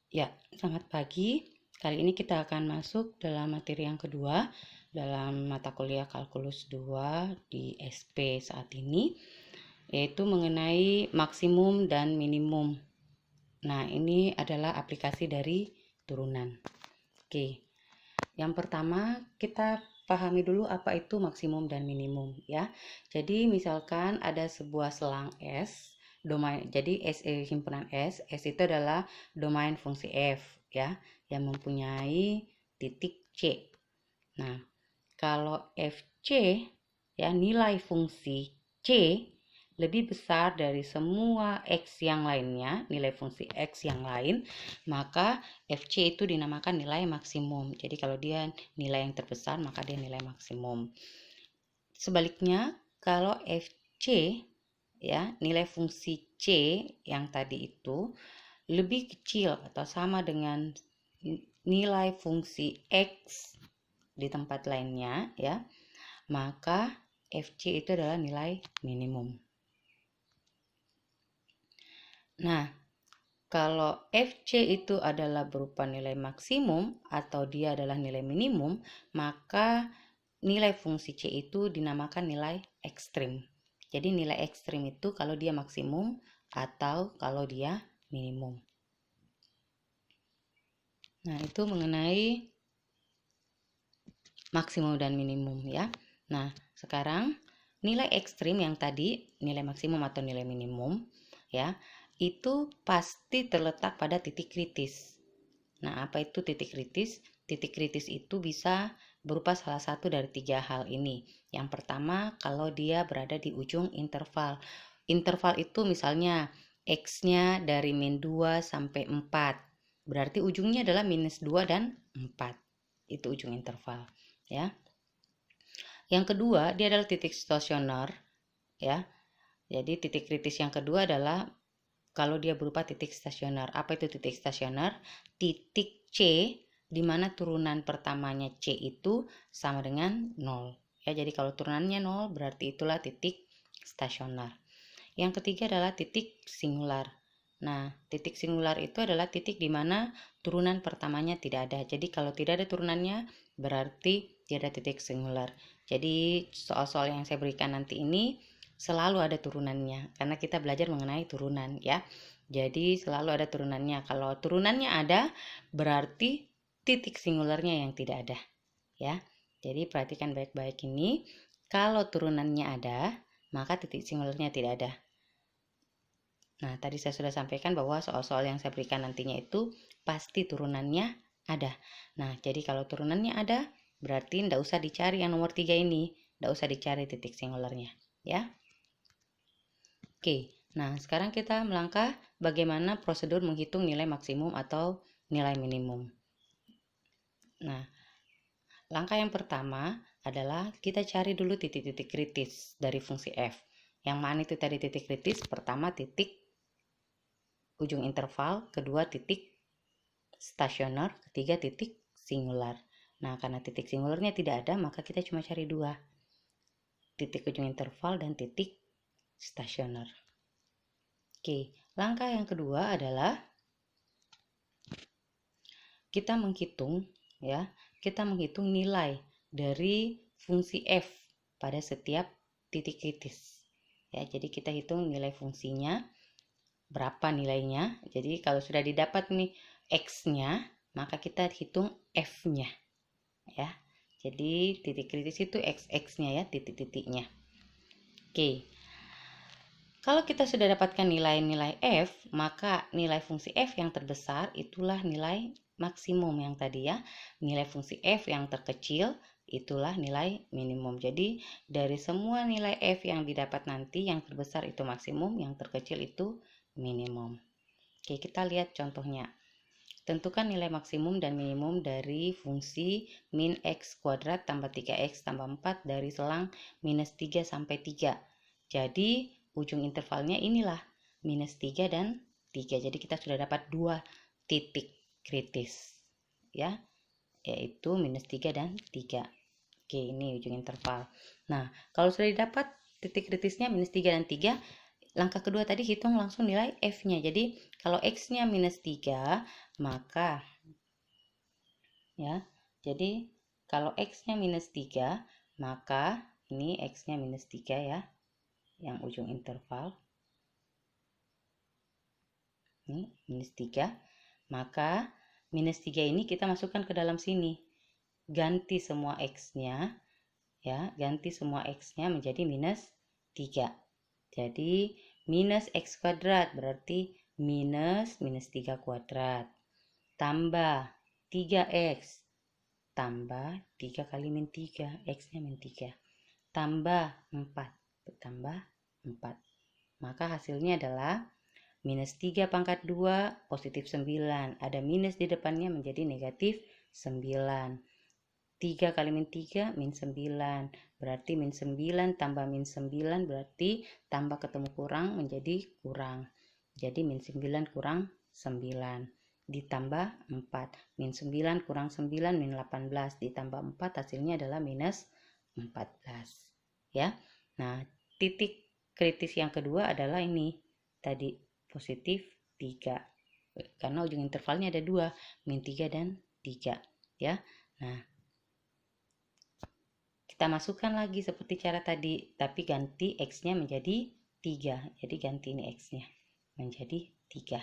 Ya, selamat pagi. Kali ini kita akan masuk dalam materi yang kedua dalam mata kuliah Kalkulus 2 di SP saat ini, yaitu mengenai maksimum dan minimum. Nah, ini adalah aplikasi dari turunan. Oke, yang pertama kita pahami dulu apa itu maksimum dan minimum ya. Jadi misalkan ada sebuah selang S, domain, jadi himpunan S itu adalah domain fungsi f ya, yang mempunyai titik C. Nah, kalau fc ya, nilai fungsi C lebih besar dari semua X yang lainnya, nilai fungsi X yang lain, maka FC itu dinamakan nilai maksimum. Jadi kalau dia nilai yang terbesar, maka dia nilai maksimum. Sebaliknya, kalau FC ya, nilai fungsi C yang tadi itu lebih kecil atau sama dengan nilai fungsi X di tempat lainnya ya, maka FC itu adalah nilai minimum. Nah, kalau FC itu adalah berupa nilai maksimum atau dia adalah nilai minimum, maka nilai fungsi C itu dinamakan nilai ekstrim. Jadi nilai ekstrim itu kalau dia maksimum atau kalau dia minimum. Nah, itu mengenai maksimum dan minimum ya. Nah, sekarang nilai ekstrim yang tadi, nilai maksimum atau nilai minimum ya, itu pasti terletak pada titik kritis. Nah, apa itu titik kritis? Titik kritis itu bisa berupa salah satu dari 3 hal ini. Yang pertama, kalau dia berada di ujung interval. Interval itu misalnya X-nya dari min 2 sampai 4. Berarti ujungnya adalah minus 2 dan 4. Itu ujung interval, ya. Yang kedua, dia adalah titik stasioner, ya. Jadi titik kritis yang kedua adalah kalau dia berupa titik stasioner. Apa itu titik stasioner? Titik C di mana turunan pertamanya C itu sama dengan 0. Ya, jadi kalau turunannya 0 berarti itulah titik stasioner. Yang ketiga adalah titik singular. Nah, titik singular itu adalah titik di mana turunan pertamanya tidak ada. Jadi kalau tidak ada turunannya berarti tidak ada titik singular. Jadi soal-soal yang saya berikan nanti ini selalu ada turunannya karena kita belajar mengenai turunan ya. Jadi selalu ada turunannya. Kalau turunannya ada berarti titik singularnya yang tidak ada ya. Jadi perhatikan baik-baik ini. Kalau turunannya ada, maka titik singularnya tidak ada. Nah, tadi saya sudah sampaikan bahwa soal-soal yang saya berikan nantinya itu pasti turunannya ada. Nah, jadi kalau turunannya ada, berarti tidak usah dicari yang nomor 3 ini. Tidak usah dicari titik singularnya. Ya. Oke, nah sekarang kita melangkah bagaimana prosedur menghitung nilai maksimum atau nilai minimum. Nah, langkah yang pertama adalah kita cari dulu titik-titik kritis dari fungsi f. Yang mana itu tadi titik kritis? Pertama titik ujung interval, kedua titik stasioner, ketiga titik singular. Nah, karena titik singularnya tidak ada, maka kita cuma cari 2. Titik ujung interval dan titik stasioner. Oke, langkah yang kedua adalah kita menghitung ya, kita menghitung nilai dari fungsi f pada setiap titik kritis. Ya, jadi kita hitung nilai fungsinya berapa nilainya. Jadi kalau sudah didapat nih x-nya, maka kita hitung f-nya. Ya. Jadi titik kritis itu x-nya ya, titik-titiknya. Oke. Kalau kita sudah dapatkan nilai-nilai f, maka nilai fungsi f yang terbesar itulah nilai maksimum yang tadi ya. Nilai fungsi f yang terkecil itulah nilai minimum. Jadi dari semua nilai f yang didapat nanti, yang terbesar itu maksimum, yang terkecil itu minimum. Oke, kita lihat contohnya. Tentukan nilai maksimum dan minimum dari fungsi min x kuadrat tambah 3x tambah 4 dari selang minus 3 sampai 3. Jadi ujung intervalnya inilah minus 3 dan 3. Jadi kita sudah dapat 2 titik kritis ya, yaitu minus 3 dan 3. Oke, ini ujung interval. Nah, kalau sudah didapat titik kritisnya minus 3 dan 3, langkah kedua tadi hitung langsung nilai F-nya. Jadi kalau X-nya minus 3, maka ya, jadi kalau X-nya minus 3, maka ini X-nya minus 3 ya, yang ujung interval. Ini minus 3, maka minus 3 ini kita masukkan ke dalam sini. Ganti semua X-nya, ya, ganti semua X-nya menjadi minus 3. Jadi minus X kuadrat berarti minus 3 kuadrat. Tambah 3X. Tambah 3 kali min 3. X-nya min 3. Tambah 4. Tambah 4. Maka hasilnya adalah minus 3 pangkat 2 positif 9. Ada minus di depannya menjadi negatif 9. 3 kali min 3 min 9, berarti min 9 tambah min 9 berarti tambah ketemu kurang menjadi kurang. Jadi min 9 kurang 9 ditambah 4. Min 9 kurang 9 min 18 ditambah 4 hasilnya adalah minus 14. Ya. Nah, titik kritis yang kedua adalah ini. Tadi positif 3. Karena ujung intervalnya ada 2, min 3 dan 3. Ya. Nah, kita masukkan lagi seperti cara tadi, tapi ganti X-nya menjadi 3. Jadi ganti ini X-nya menjadi 3.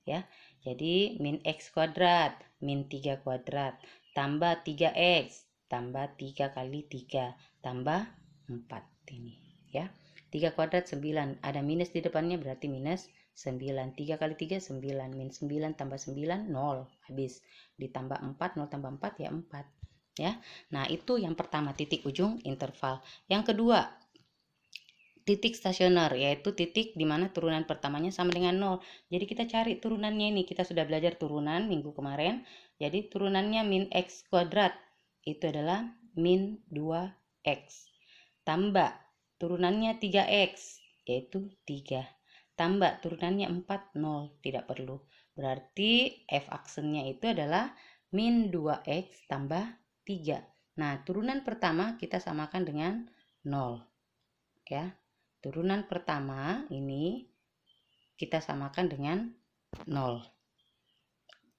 Ya. Jadi min X kuadrat, min 3 kuadrat, tambah 3X, tambah 3 kali 3, tambah 4 ini. Ya. 3 kuadrat 9, ada minus di depannya berarti minus 9. 3 kali 3 9, min 9 tambah 9 0, habis. Ditambah 4, 0 tambah 4 ya 4. Ya. Nah, itu yang pertama, titik ujung interval. Yang kedua, titik stasioner, yaitu titik di mana turunan pertamanya sama dengan 0. Jadi kita cari turunannya ini. Kita sudah belajar turunan minggu kemarin. Jadi turunannya min X kuadrat. Itu adalah min 2X. Tambah turunannya 3X, yaitu 3. Tambah turunannya 4, 0. Tidak perlu. Berarti F aksennya itu adalah min 2X tambah 3. Nah, turunan pertama kita samakan dengan 0. Ya. Turunan pertama ini kita samakan dengan 0.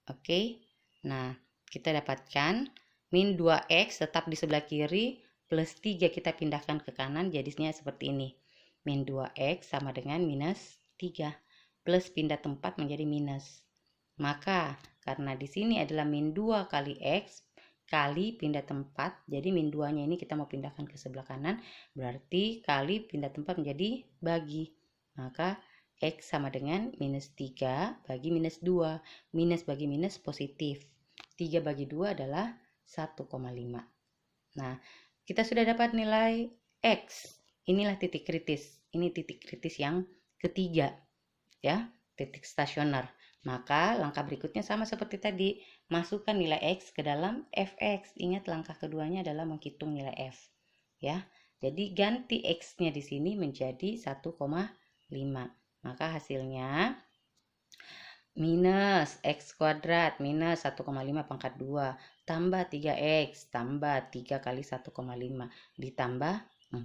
Oke. Nah, kita dapatkan min 2X tetap di sebelah kiri, plus 3 kita pindahkan ke kanan, jadinya seperti ini. Min 2X sama dengan minus 3. Plus pindah tempat menjadi minus. Maka, karena di sini adalah min 2 kali X, kali pindah tempat, jadi min 2 nya ini kita mau pindahkan ke sebelah kanan, berarti kali pindah tempat menjadi bagi. Maka X sama dengan minus 3 bagi minus 2. Minus bagi minus positif. 3 bagi 2 adalah 1,5. Nah, kita sudah dapat nilai X. Inilah titik kritis. Ini titik kritis yang ketiga. Ya, titik stasioner. Maka langkah berikutnya sama seperti tadi, masukkan nilai X ke dalam Fx. Ingat langkah keduanya adalah menghitung nilai F. Ya, jadi ganti X-nya di sini menjadi 1,5. Maka hasilnya minus X kuadrat minus 1,5 pangkat 2 tambah 3X tambah 3 kali 1,5 ditambah 4.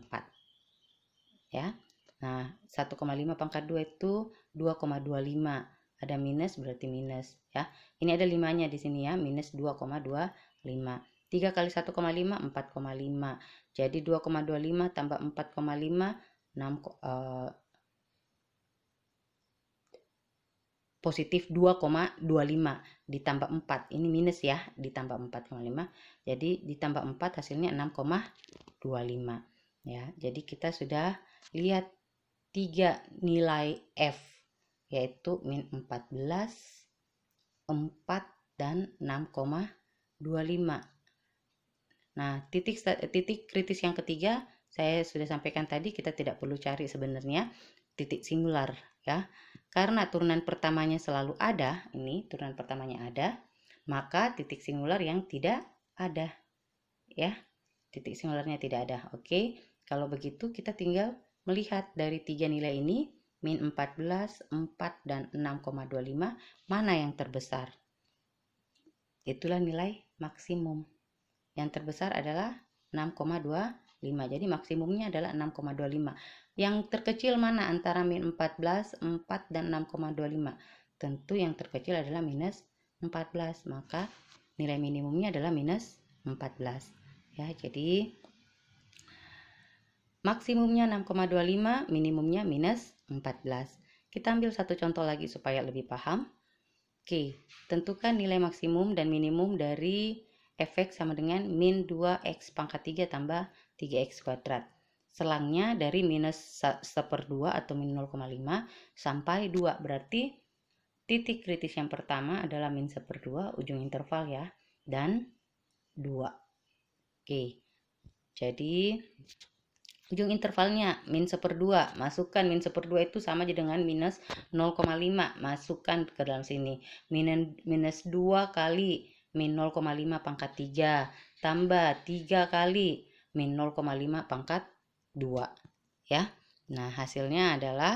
Ya. Nah, 1,5 pangkat 2 itu 2,25. Ada minus berarti minus ya. Ini ada 5-nya di sini ya, minus 2,25. 3 kali 1,5 4,5. Jadi 2,25 tambah 4,5 positif 2,25 ditambah 4. Ini minus ya, ditambah 4,5. Jadi ditambah 4 hasilnya 6,25. Ya, jadi kita sudah lihat 3 nilai F, yaitu min 14, 4, dan 6,25. Nah, titik kritis yang ketiga saya sudah sampaikan tadi, kita tidak perlu cari sebenarnya titik singular ya. Karena turunan pertamanya selalu ada, ini turunan pertamanya ada, maka titik singular yang tidak ada ya. Titik singularnya tidak ada. Oke, kalau begitu kita tinggal melihat dari 3 nilai ini, min 14, 4, dan 6,25, mana yang terbesar? Itulah nilai maksimum. Yang terbesar adalah 6,25. Jadi maksimumnya adalah 6,25. Yang terkecil mana antara min 14, 4, dan 6,25? Tentu yang terkecil adalah minus 14. Maka nilai minimumnya adalah minus 14. Ya, jadi maksimumnya 6,25, minimumnya minus 14. Kita ambil satu contoh lagi supaya lebih paham. Oke, tentukan nilai maksimum dan minimum dari f(x) sama dengan min 2x pangkat 3 tambah 3x kuadrat. Selangnya dari minus 1/2 atau min 0,5 sampai 2. Berarti titik kritis yang pertama adalah min 1/2 ujung interval ya, dan 2. Oke, jadi ujung intervalnya min 1/2, masukkan min 1/2 itu sama aja dengan minus 0,5, masukkan ke dalam sini. Minus 2 kali min 0,5 pangkat 3 tambah 3 kali min 0,5 pangkat 2 ya. Nah, hasilnya adalah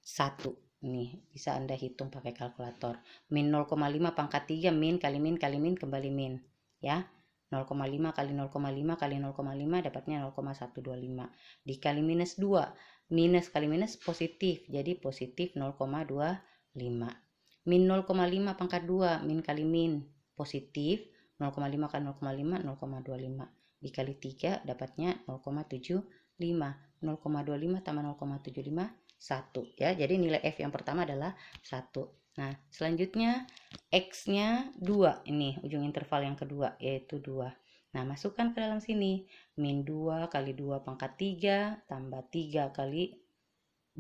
1. Nih, bisa Anda hitung pakai kalkulator. Min 0,5 pangkat 3 min kali min kali min kembali min ya. 0,5 kali 0,5 kali 0,5 dapatnya 0,125 dikali minus 2. Minus kali minus positif, jadi positif 0,25. Min 0,5 pangkat 2 min kali min positif 0,5 kali 0,5 0,25 dikali 3 dapatnya 0,75. 0,25 tambah 0,75 1 ya. Jadi nilai F yang pertama adalah 1. Nah, selanjutnya X-nya 2. Ini ujung interval yang kedua, yaitu 2. Nah, masukkan ke dalam sini. Min 2 kali 2 pangkat 3 tambah 3 kali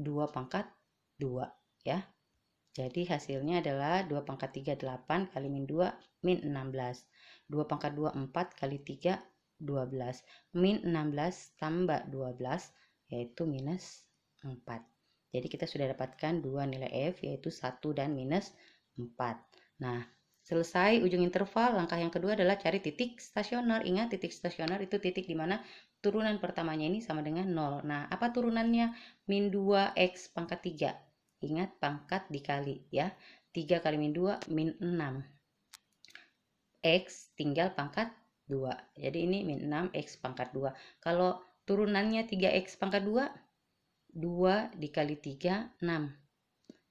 2 pangkat 2. Ya. Jadi hasilnya adalah 2 pangkat 3, 8 kali min 2, min 16. 2 pangkat 2, 4 kali 3, 12. Min 16 tambah 12, yaitu minus 4. Jadi kita sudah dapatkan dua nilai F, yaitu 1 dan minus 4. Nah, selesai ujung interval, langkah yang kedua adalah cari titik stasioner. Ingat, titik stasioner itu titik di mana turunan pertamanya ini sama dengan 0. Nah, apa turunannya? Min 2x pangkat 3. Ingat, pangkat dikali ya. 3 kali min 2, min 6. X tinggal pangkat 2. Jadi ini min 6x pangkat 2. Kalau turunannya 3x pangkat 2, 2 dikali 3, 6.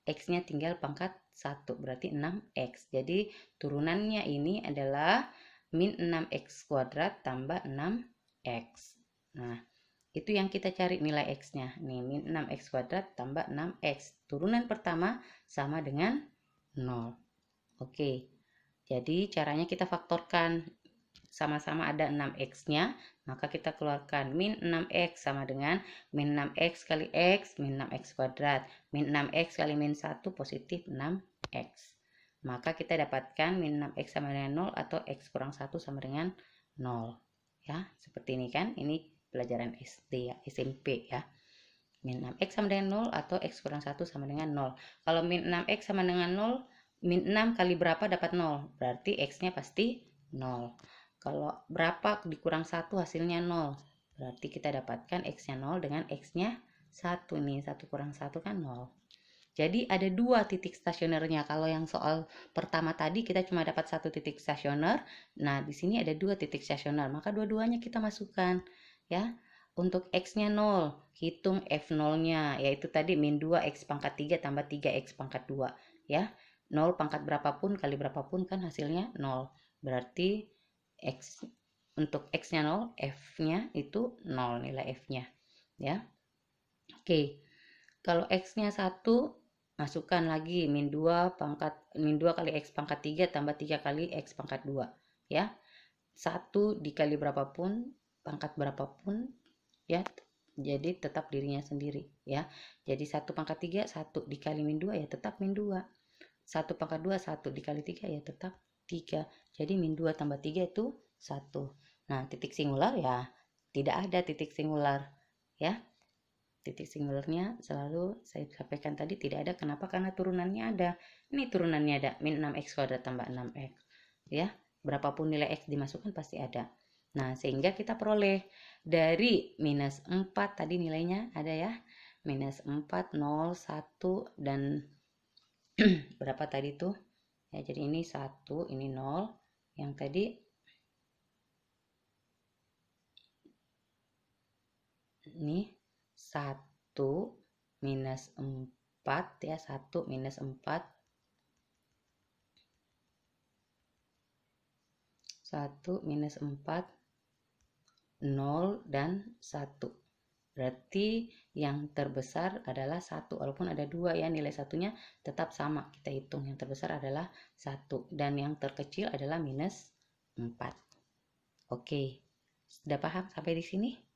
X-nya tinggal pangkat 1, berarti 6x. Jadi turunannya ini adalah min 6x kuadrat tambah 6x. Nah, itu yang kita cari nilai X-nya. Nih, min 6x kuadrat tambah 6x. Turunan pertama sama dengan 0. Oke, jadi caranya kita faktorkan. Sama-sama ada 6x-nya, maka kita keluarkan min 6x sama dengan min 6x kali x min 6x kuadrat. Min 6x kali min 1 positif 6x. Maka kita dapatkan min 6x sama dengan 0 atau x kurang 1 sama dengan 0. Ya, seperti ini kan. Ini pelajaran SD ya, SMP ya. Min 6x sama dengan 0 atau x kurang 1 sama dengan 0. Kalau min 6x sama dengan 0, min 6 kali berapa dapat 0? Berarti x-nya pasti 0. Kalau berapa dikurang 1 hasilnya 0. Berarti kita dapatkan X-nya 0 dengan X-nya 1. Nih, 1 kurang 1 kan 0. Jadi ada dua titik stasionernya. Kalau yang soal pertama tadi kita cuma dapat satu titik stasioner. Nah, di sini ada dua titik stasioner. Maka dua-duanya kita masukkan. Ya. Untuk X-nya 0, hitung F0-nya. Yaitu tadi min 2X pangkat 3 tambah 3X pangkat 2. Ya. 0 pangkat berapapun kali berapapun kan hasilnya 0. Berarti X, untuk X-nya 0, F-nya itu 0 nilai F-nya ya. Oke, kalau X-nya 1, masukkan lagi min 2 kali X pangkat 3 tambah 3 kali X pangkat 2 ya. 1 dikali berapapun, pangkat berapapun ya, jadi tetap dirinya sendiri ya. Jadi 1 pangkat 3, 1 dikali min 2 ya tetap min 2. 1 pangkat 2, 1 dikali 3 ya tetap 3. Jadi min 2 tambah 3 itu 1. Nah, titik singular ya tidak ada titik singular ya. Titik singularnya selalu saya sampaikan tadi tidak ada. Kenapa? Karena turunannya ada. Ini turunannya ada, min 6x kuadrat tambah 6x ya. Berapapun nilai x dimasukkan pasti ada. Nah, sehingga kita peroleh dari minus 4 tadi nilainya ada ya. Minus 4, 0, 1 dan berapa tadi tuh ya. Jadi ini 1, ini 0, yang tadi Nih 1 minus 4 ya, 1 minus 4, 1 minus 4, 0 dan 1. Berarti yang terbesar adalah 1, walaupun ada 2 ya, nilai satunya tetap sama, kita hitung yang terbesar adalah 1 dan yang terkecil adalah minus 4. Oke, sudah paham sampai di sini?